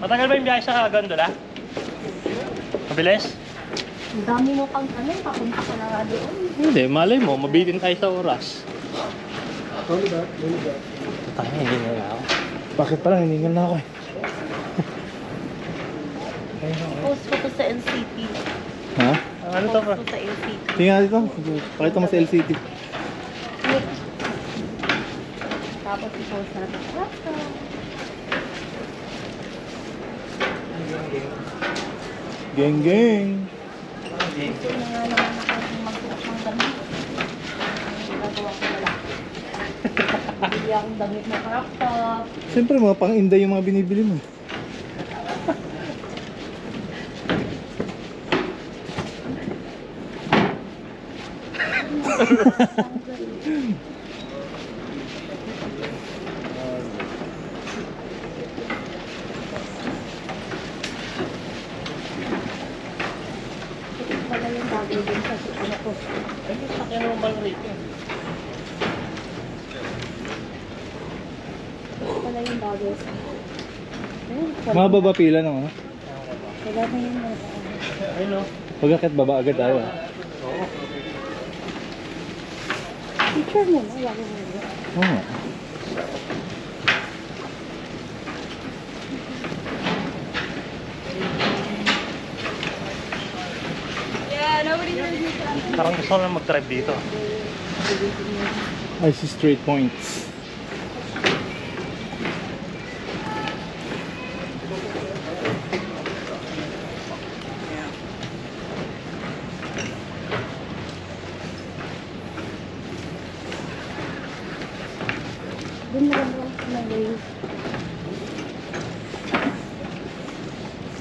Matagal ba yung biyahe sa gondola? Mabilis? Ang dami mo pang ano, papunta ka na nga doon. Hindi, malay mo, mabitin tayo sa oras. Tayo, hiningal na ako. Bakit pala, hiningal na ako eh. Post ko to sa LCT. Ha? Ano to pa? Post ko sa LCT. Tingnan dito. Pakita mo sa LCT. Tapos i-post na natin. Geng geng. Gusto na nga naman ako mag-post ng damit. Nagagawa ko na lang. Bili akong damit na crop top. Siyempre mga pang-inday yung mga binibili mo. Wala yung bagay din sa ano ko. Ay, sakyan naman pala rito. Wala yung bagay sa Mga baba pila ng ano. wala na yung Ay, no? Pag akit baba agad tayo. Oo. picture mo na. Wala yung Oo nga. Parang gusto ko na mag-drive dito. I see straight points. Doon na lang ako na yung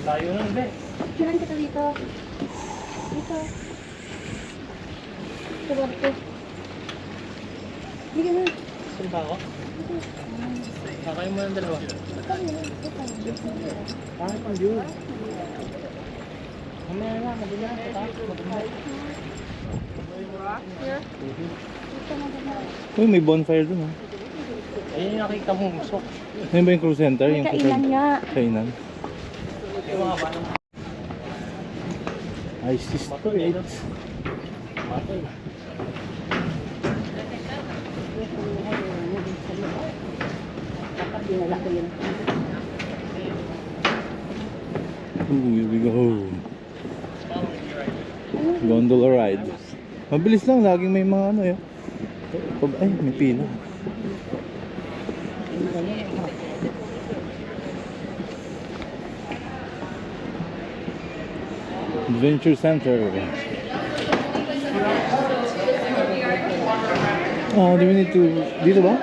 Tayo nun, be. picturean kita dito. Dito. Ito ba ito? Hindi ka na. Saan ba ako? Kakain mo ng dalawa. Pangit ang view. Mamaya na, mabila na kita. Uy, may bonfire dun ha. Ayun yung nakita mong usok. Ayun ba yung cruise center? May Yung kainan nga. Kainan. Yung mga bata. I see straight. Matay. Dapat dinala ko yun. Ooh, here we go. Gondola ride. Mabilis lang, laging may mga ano yun. Ay, may pila. Adventure Center. Oh, do we need to... Dito ba?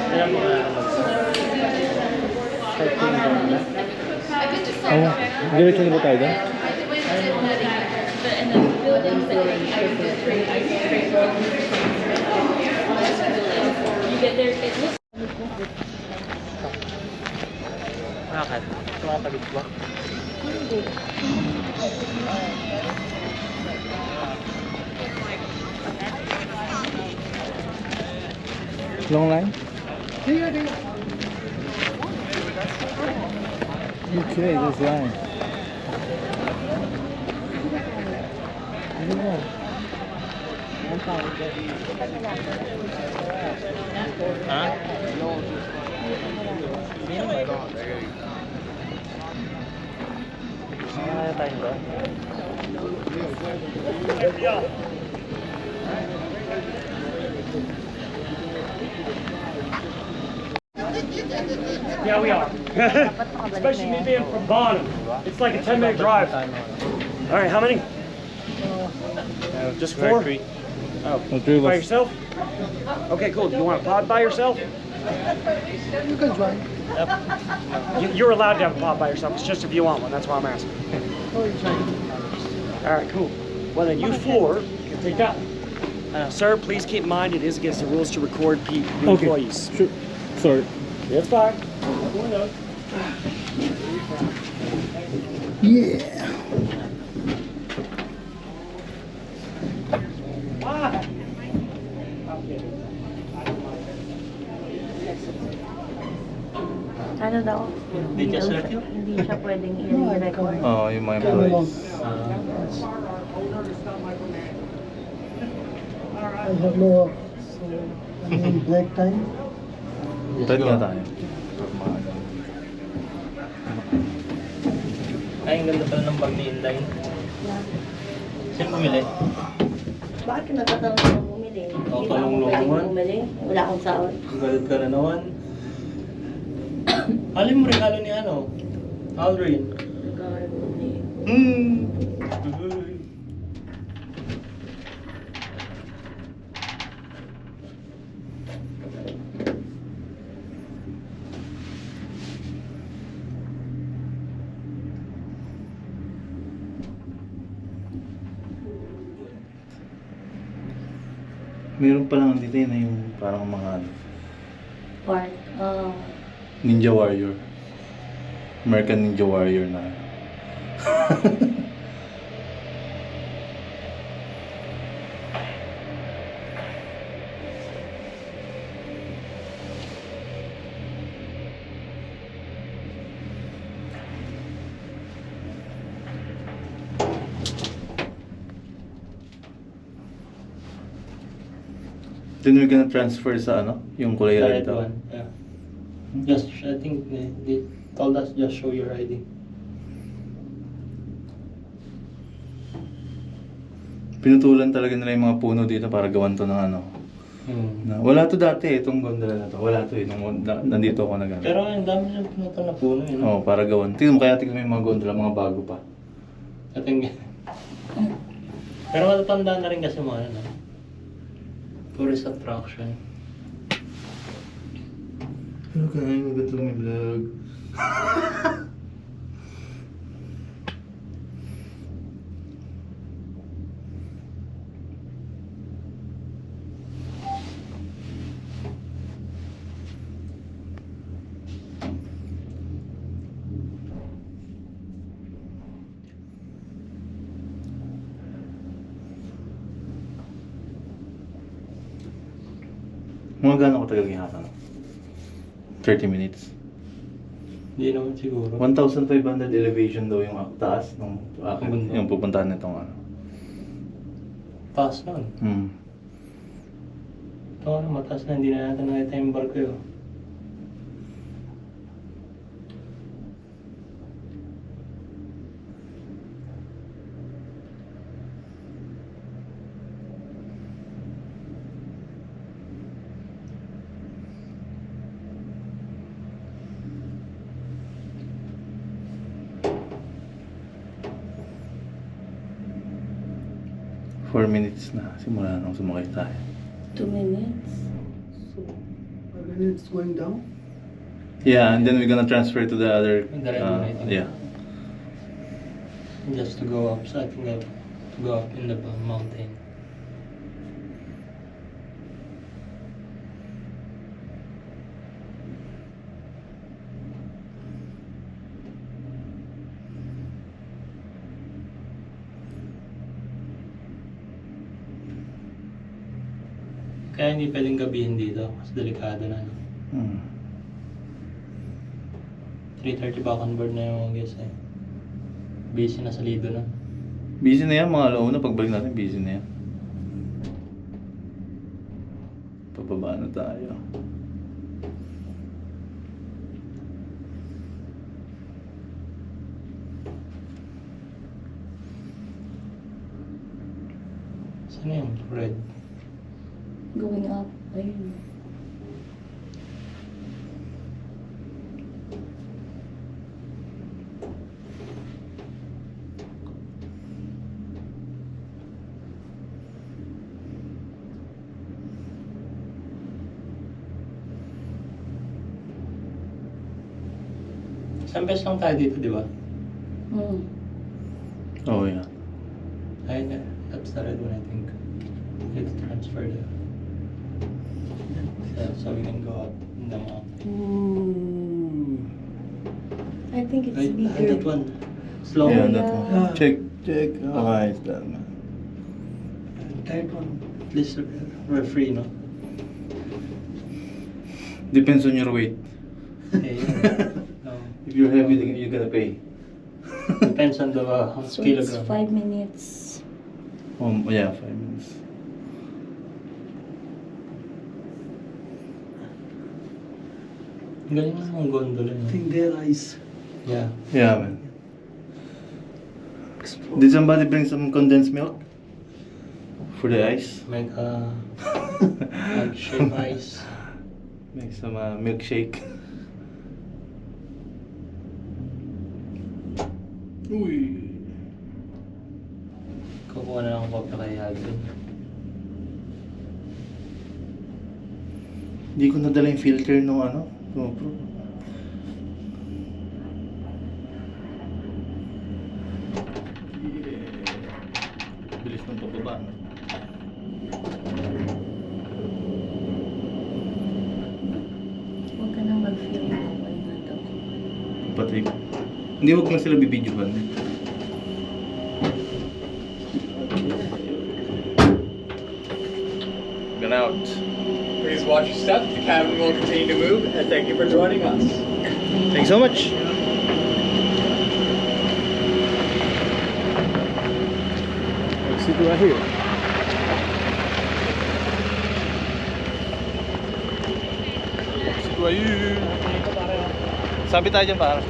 Kaya mga Oo. Diretso na ba tayo doon? bakit? Tumatagod ba? Hindi. Long line? Okay, this line. Ano ba? Ha? Sino ba ito? Saan kaya tayo ba? Yeah, we are. Especially me being from Bonham. It's like a 10-minute drive. All right, how many? Just four? Oh, No, three of by us. yourself? Okay, cool. Do you want a pod by yourself? You can join. You're allowed to have a pod by yourself. It's just if you want one. That's why I'm asking. All right, cool. Well, then you four can take that one. Sir, please keep in mind it is against the rules to record new Okay. employees. Sure. Sorry. It's fine. Yeah. Ah. Ano daw? They just daw let you? Hindi siya pwedeng i-record. Oo, yung mga employees. I have no work. So, I'm in break time. Try nga tayo. Ay, ang ganda pala ng bag ni Inday. Sino bumili? Bakit ka nagtatanong kung bumili? Hindi ba ako tanong-tanong pwedeng naman. bumili? Wala akong sahod. Galit ka na naman. Alin mo regalo ni ano? Aldrin. Meron pa lang dito yun na yung parang mga ano, Part. Ninja Warrior. American Ninja Warrior na. Then we're gonna transfer sa ano, yung kulay red Red daw. one. Yeah. Just, I think they told us just show your ID. Pinutulan talaga nila yung mga puno dito para gawan to ng ano. Na, wala to dati, itong gondola na to. Wala to eh, nandito ako nag Pero ang dami niyang pinutol na puno yun. Oo, para gawan. Tingnan mo, kaya tingnan mo yung mga gondola, mga bago pa. Pero matatanda na rin kasi mga ano. Tourist attraction. Ano ka, mag-ito may vlog. Mga gano'n ko tagal ginagawa? 30 minutes. Hindi naman siguro. 1,500 elevation daw yung taas ng Bundok. yung pupuntahan nitong ano. Taas nun. Ito ano, mataas na, hindi na natin nakita yung barko yun. Four minutes na simula nung sumakay tayo. 2 minutes. So, when it's going down, Yeah, and then we're gonna transfer to the other. The red one, I think. Yeah. Just to go up, so I think I have to go up in the mountain. Kaya hindi pwedeng gabihin dito, kasi delikado na. No? 3:30 ba convert na yung guess eh. Busy na sa Lido na. Busy na yan, mga alauna. Pagbalik natin, busy na yan. Pababa na tayo. Saan na yung red? Going up. Ayun. Isang beses lang tayo dito, di ba? Oh, yeah. Ay, that's the red one, I think. Let's transfer there. So we can go up in the mountain. I think it's Right, bigger. that one. Slow. Yeah, yeah. that one. Check. Okay, it's done. That one. At least we're free, no? Depends on your weight. Eh, no. If you're heavy, then you're gonna pay. Depends on the So it's kilogram. 5 minutes. Yeah, 5 minutes. Galing naman ang gondola. I think their eyes. Yeah. Yeah, man. Did somebody bring some condensed milk for the ice? Make shape ice. Make some milkshake. Uy. Kukuha na lang ako kay Hagrid. Hindi ko nadala yung filter nung ano, GoPro. Bilis ng pababa, no? Huwag ka nang mag-film. Okay na to. Patay ko. Hindi, wag na sila bibidyohan. Gone out. Please watch your step. The cabin will continue to move, and thank you for joining us. Thanks so much. Exit right here. Exit right here. Sabi tayo dyan para.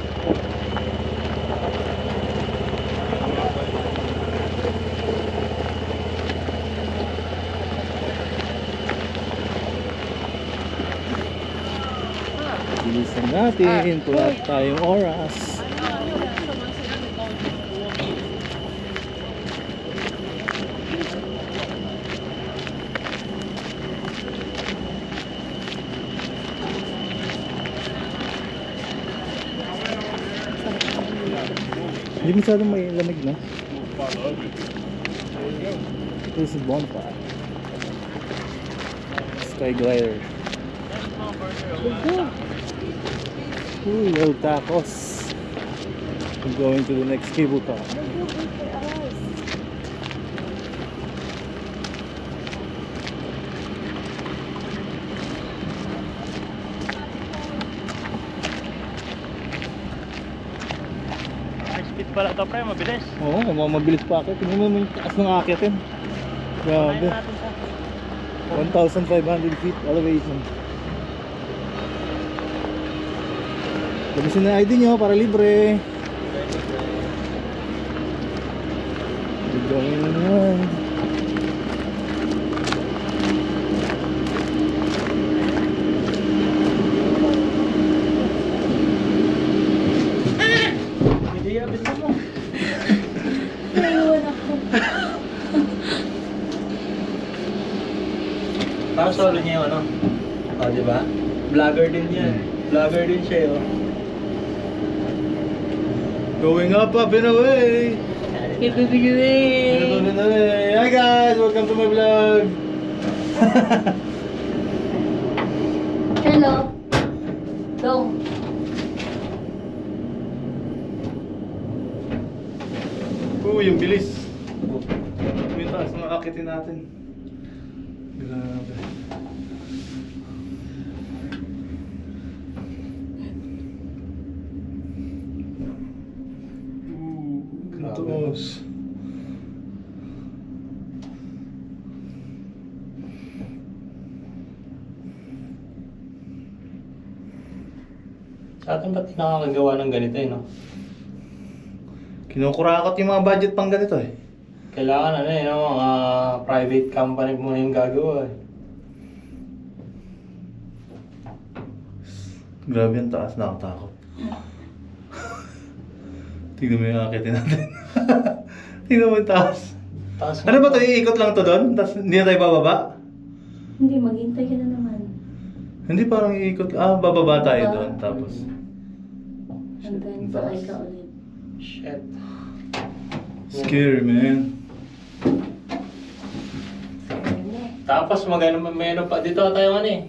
Bilisan natin, wala tayong oras. Hindi masyadong may lamig na. This is bonfire. Sky glider. Ooh, El Tacos. We're going to the next cable car. High speed pala ito, pre. Mabilis. Oo, mabilis pa akit. Tingnan mo naman yung taas ng akitin. Grabe. 1,500 feet elevation. Labisin na ID nyo para libre. We're going on. Hindi yan, bisa mo. Naiwan ako. Parang solo niya yung ano. O, di ba? Vlogger din yan. Vlogger din siya, oh. Going up and away. Keep it away. Hi guys, welcome to my vlog. Hello. Dong. Yung bilis. Yung taas ng akitin natin. Grabe. Gantos. Sa atin ba't nakakagawa ng ganito eh, no? Kinukurakot yung mga budget pang ganito eh. Kailangan ano eh, no? Mga private company muna yung gagawa eh. Grabe yung taas, nakatakot. Tingnan mo yung akitin natin. Tingnan mo yung taas. Taas Ano ba ito? Iikot lang to doon? Tapos hindi na tayo bababa? Hindi, maghintay ka na naman. Hindi, parang iikot. Bababa tayo doon. Tapos. And then, sakay ka ulit. Shit. Scary, man. Tapos magano may ano pa dito tayo ano eh.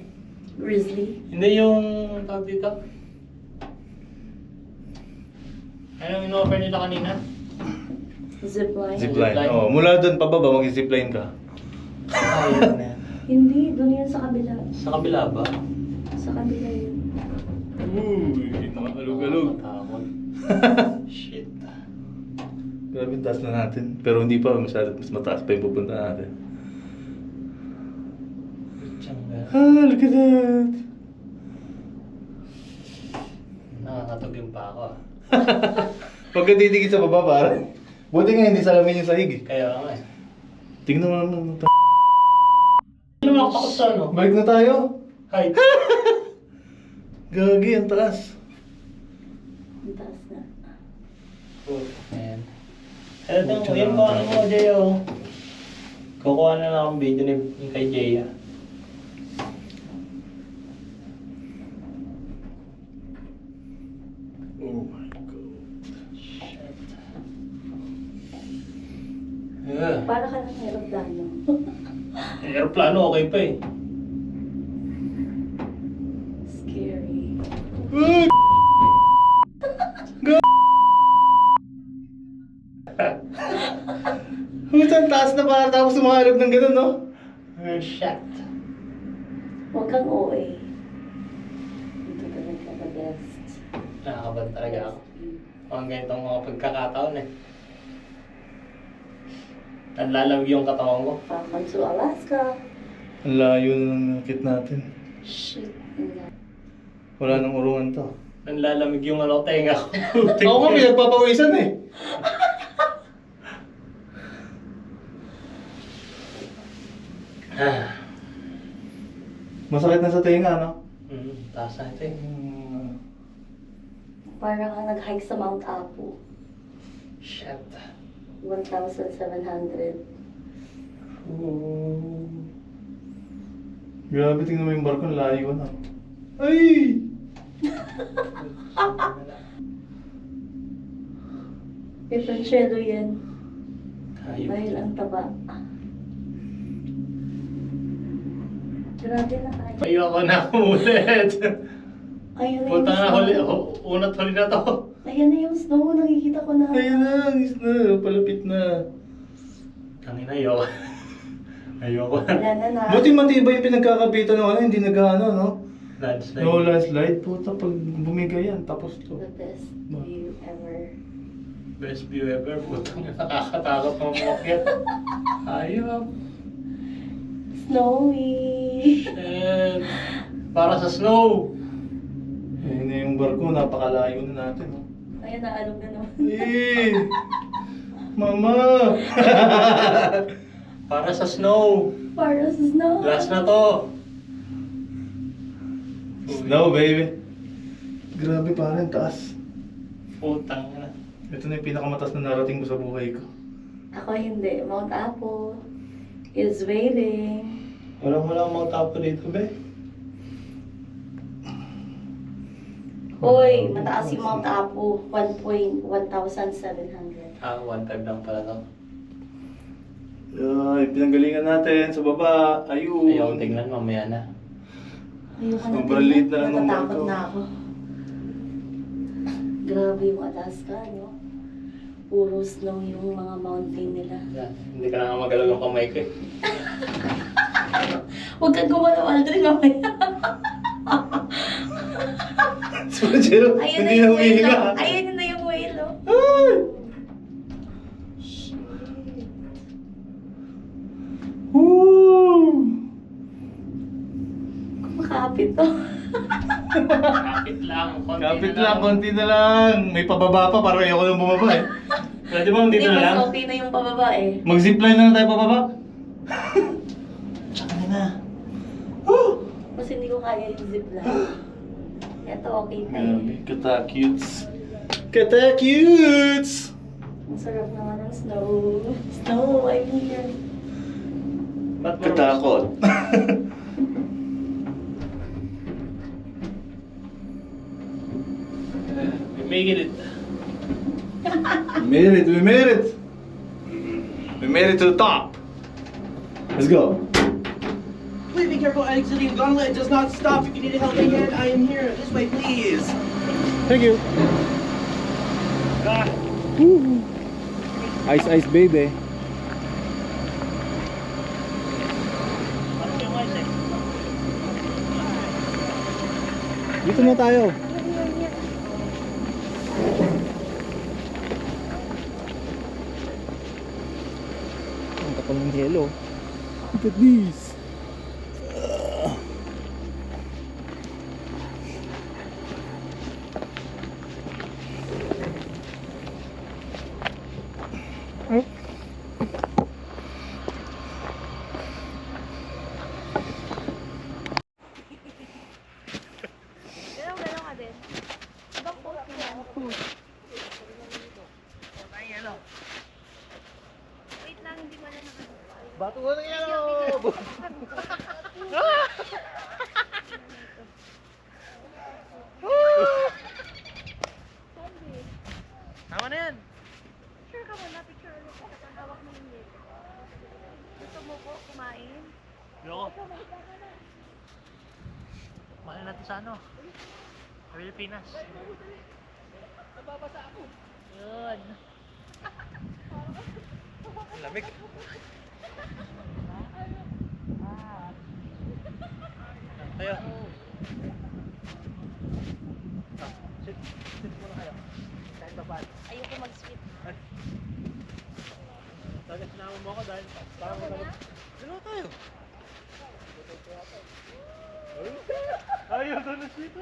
Grizzly. Hindi yung tawag dito. Ano yung in-offer nila kanina? Zipline. Zipline. Oh, mula doon pababa, mag-zipline ka. Ayun na yan. Hindi, doon yan sa kabila. Sa kabila ba? Sa kabila yun. Uy, nakakalog-alog. Nakakatakot. Shit. Grabe, taas na natin. Pero hindi pa, masyado mas mataas pa yung pupunta natin. Tsanga. Look at that! Nakakatog yung pa ako ah. Pagka titigit sa baba, parang buti nga hindi salamin yung sahig eh. Kaya nga eh. Tingnan mo naman. Ano makatakot sa ano? Balik na tayo. Height. Gagi, ang taas. Ang taas na. Ayan. Ito, yan ko ano mo, Jayo. Kukuha na lang akong video ni kay Jaya. Oh my God. Yeah. Para ka ng aeroplano. Aeroplano, okay pa eh. Scary. Ang taas na para tapos sumahalog ng gano'n, no? Shit. Huwag kang OA. Ito talaga the best. Nakakaban talaga ako. Ang ganitong mga pagkakataon eh. Nanlalamig yung katawan ko. Welcome to Alaska. Ang layo na ng nakit natin. Shit. Wala nang urungan to. Nanlalamig yung ano, tenga ko. Ako kami, nagpapawisan eh. Masakit na sa tenga, no? Taas na ito eh. Parang kang nag-hike sa Mount Apu. Shit. 1,700. Grabe, tingnan mo yung barko, ang layo na. Ay! Differentialo yan. Ayun. Dahil ang taba. Grabe na kayo. Ayoko na ulit. Ayun na Punta na snow. huli. Unat huli na to. Ayan na yung snow. Nakikita ko na. Ayun na, is na, palapit na. Tangin, ayoko. Ayoko na. Wala na na. Buti matibay yung pinagkakapitan ng ano, hindi nag-ano, no? Landslide. No landslide. Puta, pag bumigay yan, tapos to. The best view ever. Best view ever. Putang nakakatakot ng umakyat. Ayop. Snowy. Shit. Para sa snow. Ayun na yung barko, napakalayo na natin, no? Ayan, naalog na naman. Eh! Mama! Para sa snow. Para sa snow. Last na to. Snow, baby! Grabe, parang taas. Putang na. Ito na yung pinakamataas na narating ko sa buhay ko. Ako hindi. Mount Apo is waiting. Walang mga tapo dito, be. Hoy, mataas yung Mount Apo. 1,700. 1.5 lang pala to. Ay, pinanggalingan natin sa baba. Ayun. Ayaw tingnan, mamaya na. Ayoko na. Sobrang liit na lang ng Natatakot barko. na ako. Grabe yung Alaska, no? Puro snow yung mga mountain nila. Yan. Hindi ka na nga magalaw ng kamay ko eh. Huwag kang gumalaw, Aldrin, mamaya. Si Pajero, Ayun na hindi na yung whale, humihinga. oh. Ayun na yung whale, oh. Ay! Woo! Kumakapit, to. Kapit lang. Konti Kapit na lang, konti na lang. May pababa pa, parang ayoko nang bumaba eh. Pwede ba dito na Mas lang? okay na yung pababa, eh. Mag-zipline na lang tayo pababa. Tsaka na. Mas hindi ko kaya yung zipline. Ito, okay pa Grabe, eh. kata-cutes. Kata-cutes! Ang sarap naman ng snow. Snow, I'm here. Ba't mo- Katakot. We made it. We made it, we made it! We made it to the top! Let's go! Please be careful exiting. Gauntlet does not stop. If you need a helping hand, I am here. This way, please. Thank you! Ice ice baby. Dito na tayo. Kapal ng yelo. Look at this. Gano'n ka din. Ibang post yan. Wait lang, hindi mo na nakano. Bato ko ng yelo! Tama na yan! Picture ka muna, picture ulit. Kapag hawak mo yung lip. Gusto mo po kumain? Loko. Mahal natin sa ano? Sa Pilipinas. Yun. Lamig. Tayo. Sit muna kayo. Kahit pa paano. Ayoko mag-sweet. Tapos sinama mo ako dahil parang magalit. Dalawa tayo. Ayaw doon na sweet.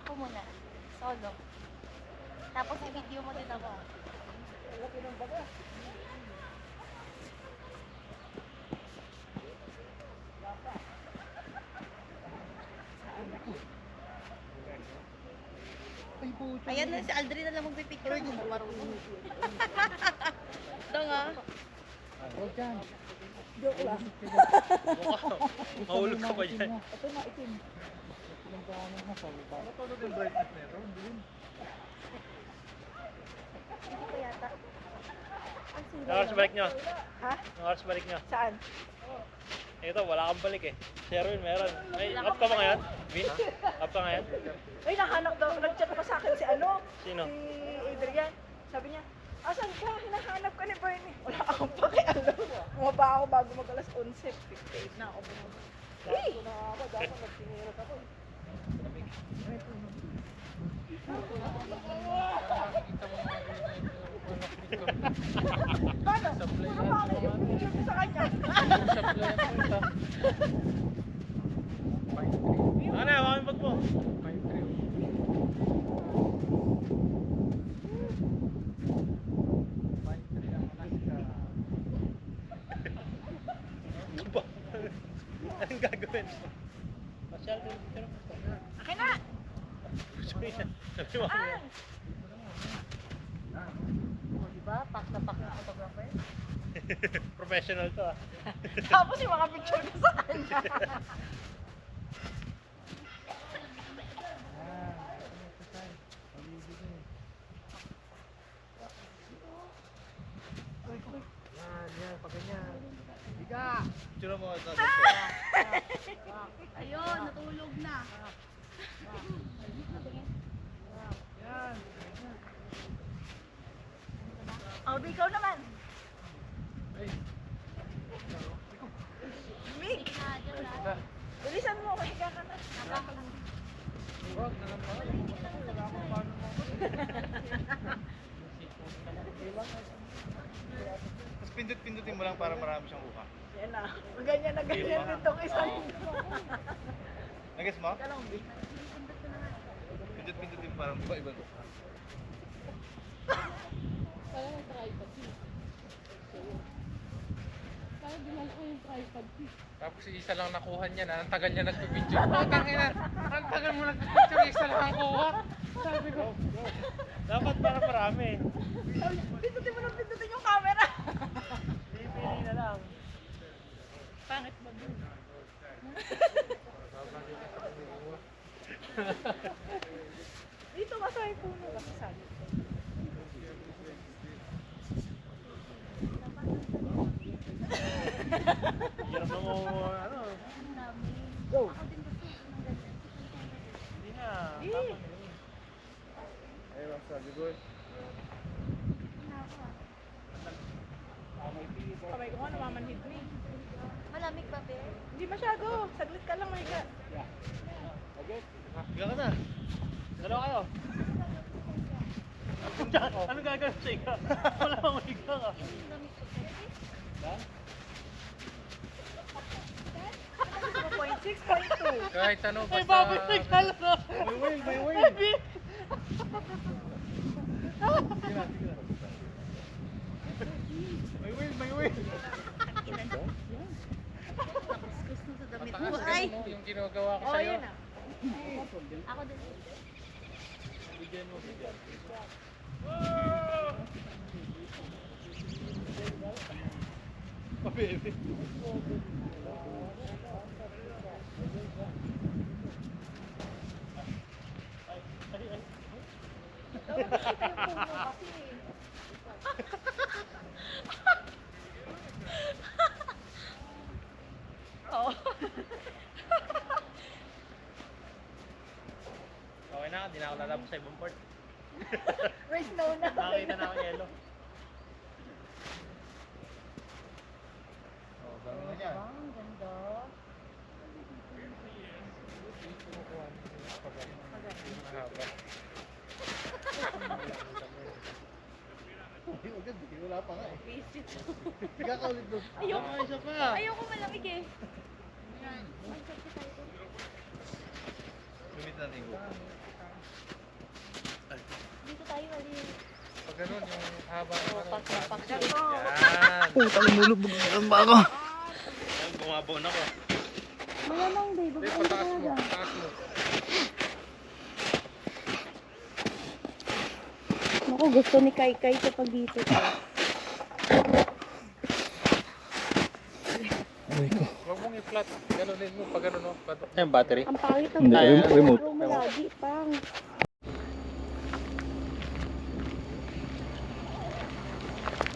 Ako muna. Solo. Tapos i-video mo din ako. Ayan na, si Aldrin na lang magpipicture. Ito nga. Mahulog ka pa dyan. Hindi ko yata. Anong oras balik nyo? Ha? Anong oras balik nyo? Saan? Ito, wala kang balik eh. Si Erwin meron. May up ka ba ngayon? Vin? Up ka ngayon? Ay, nahanap daw. Nag-chat pa sa akin si ano? Sino? Si Adrian. Sabi niya, asan ka? Hinahanap ka ni Bernie. Wala akong pakialam. Bumaba ako bago mag-alas 11. 58 na ako bumaba. Hey! Paano? Ano ba ako yung picture ko sa kanya? Ano, hawakan bag mo. Anong gagawin mo? Masyal din dito. Akin na! Sabi mo. Diba? Pak na photographer. Professional to ah. Tapos yung mga picture ko sa kanya. Tsura mo ito. Ayun, natulog na. Oh, ikaw naman. Mig! Bilisan mo, higa ka na. Tapos pindot-pindutin mo lang para marami siyang kuha. Yan na. Ganyan na ganyan din tong isang. Nagets mo? Pindot-pindutin parang iba-iba. Tapos isa lang nakuha niya na, ang tagal niya nagpipicture. Putang ina, ang tagal mo nagpipicture, isa lang ang kuha. Sabi ko, Dapat para marami. Pindutin mo lang pindutin yung camera. Pili na lang. Pangit ba dun? Dito ka sa Hirap na mo, ano. Go! Ako din gusto ng ganyan. Hindi na. Ayun, sabi ko eh. Kamay ko nga, namamanhid na eh. Malamig ba, Be? Hindi masyado. Saglit ka lang, Mika. Higa ka na. Dalawa kayo. Ano gagawin sa higa? Wala akong higa ka. Malamig ba, Be? 0.6, 0.2. Kahit ano, Ay, basta... baboy nagkala na. May whale, may whale. May whale, may whale. Kuskus na sa damit mo. Mataas Ay! ganun, yung ginagawa ko Oh, sa'yo. yun ah. Ako din. Oo. Okay na, hindi na ako lalabas sa ibang part. Race no na. Nakakita na ako yelo. Oh, dami na yan. Ang ganda. Mahaba. Wala pa nga eh. Visit. Higa ka ulit doon. Ayoko. Ah, isa pa. Ayoko malamig eh. Ay, sexy tayo doon. Lumit natin ko. Dito tayo, Ali. Pag ganun, yung haba ng ano. Pak. Yan. Putang inulubog ng baka. Bumabon ako. Malamang, babe. Hindi, Bakit pataas mo, talaga? pataas mo. Naku, gusto ni Kai kapag dito. Aray ko. Huwag mong i-flat. Ganunin mo, pag ganun, no? Yung battery? Ang pangit ng Hindi, remote. Room lagi, pang.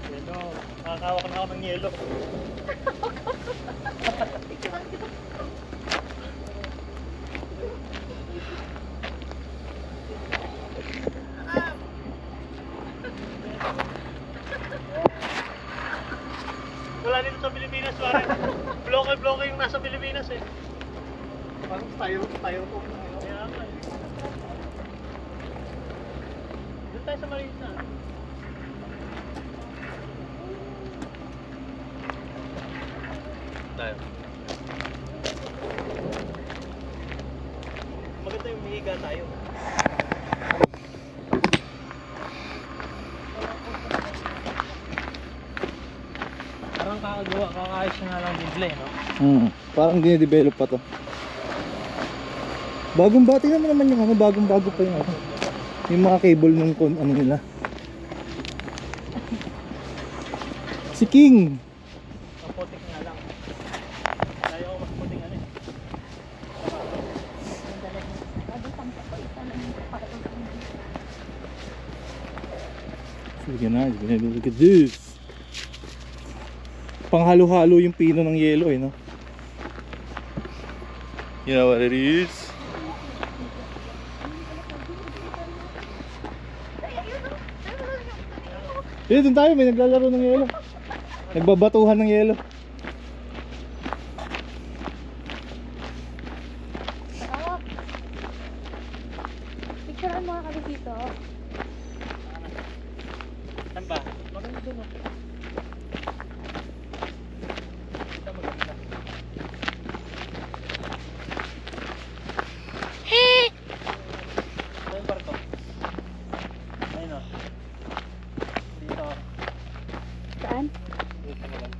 Yelo. Nakakawak na ako ng yelo. Wala dito sa Pilipinas, pare. Bloke yung nasa Pilipinas eh. Parang tayo po. Kaya nga eh. Doon tayo sa maliit na. Tayo. Maganda yung mihiga tayo. Parang kakaayos na lang display, no? Parang dinidevelop pa to. Bagong bati naman yung ano, bagong bago pa yung ano. Yung mga cable nung ano nila. Si King! Kapotik nga lang. Tayo ako mas puting ano eh. Sige na, look at this. Panghalo-halo yung pino ng yelo eh, no? You know what it is? Eh, dun tayo, may naglalaro ng yelo. Nagbabatuhan ng yelo. Picturean mo nga kami dito. Saan ba? Maganda doon oh. Ito maganda. Ito yung barko. Ayun oh. Dito. Saan? Dito maganda.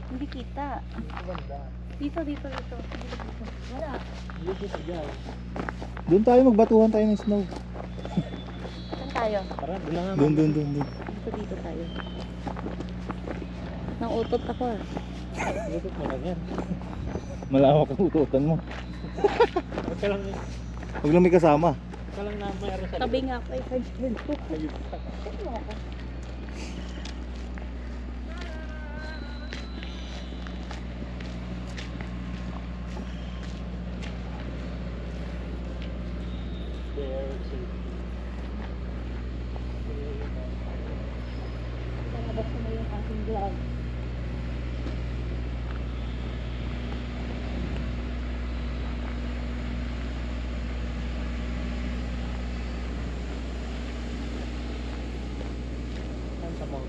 Hindi kita. Maganda. Dito. Wala. Dito dyan. Doon tayo, magbatuhan tayo ng snow. Saan tayo? Tara, doon lang nga. Doon. Dito tayo. Nautot ako ah. Dito mo lang yan. Malawak ang ututan mo. Huwag ka lang, Huwag lang may kasama. huwag ka lang na mayroon sa Tabi nga ako kay Fred. likod. Ano ako?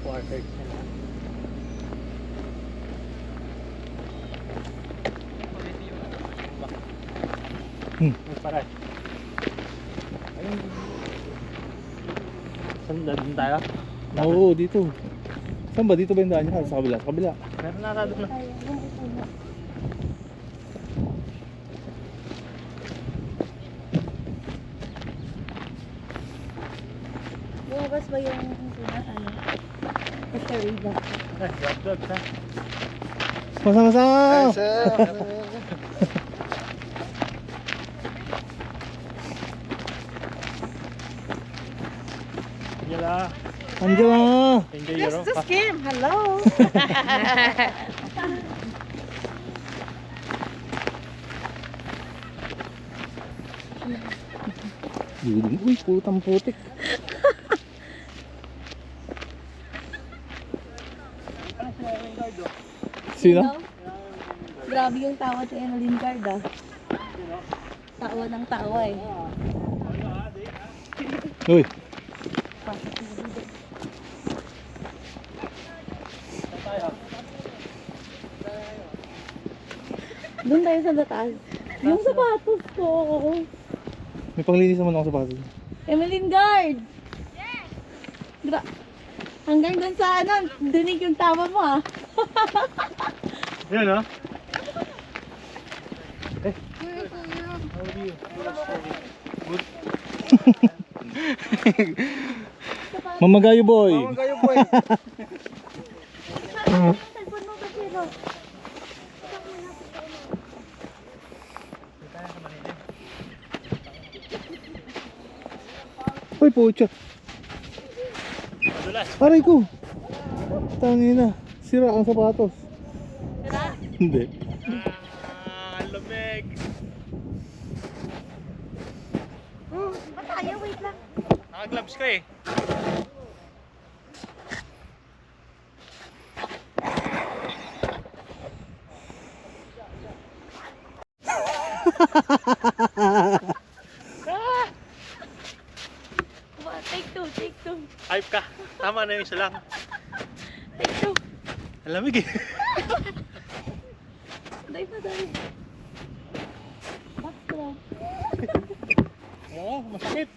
Quarter siya na. May paray. Ayun. Saan doon tayo? Oo, dito. Saan ba? Dito ba yung daan niya? Sa kabila? Sa kabila. Meron na doon na. Tayo, yung puno. Lumabas ba yung ano? Escarida. Hot dogs ha? Masa-masa! Yala. Angela! Enjoy your own. Kim, hello. Duling. Uy, putang putik. Sino? Grabe yung tawa sa Annalyn Card ah. Tawa ng tawa eh. Uy, Doon tayo sa batas. Yung sapatos ko. may panglinis naman ako sa pato. Emeline Guard! Hanggang doon sa ano, dinig yung tawa mo ah. Yun ha? Mamagayo boy! Cellphone mo ba sino? Uy, pucha! Aray ko! Tangina, sira ang sapatos. Sira? Hindi. Lamig. Ba't tayo? Wait lang. Naka-gloves ko eh. Take two, take two. Hype ka. Tama na yung isa lang. Take two. Ang lamig eh. Dive na tayo. Box lang. Oo, masakit.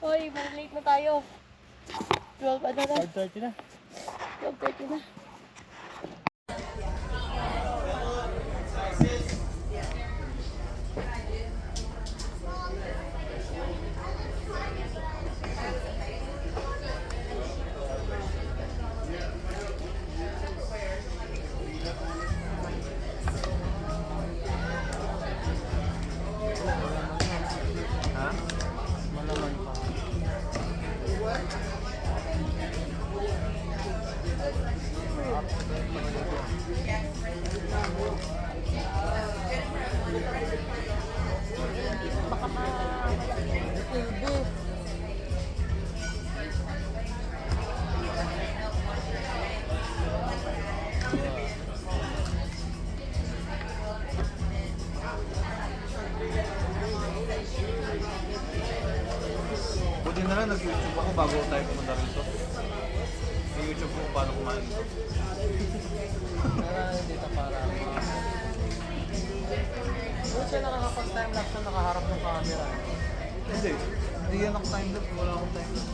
Hoy, late na tayo. 12 ano na? 5:30 na. 12:30 na. Buti na lang nag-YouTube ako bago tayo pumunta rito. Nag-YouTube ko kung paano kumain dito. Dito para doon siya nakaka-time lapse na nakaharap ng camera. Hindi yan ako time lapse. Wala akong time lapse.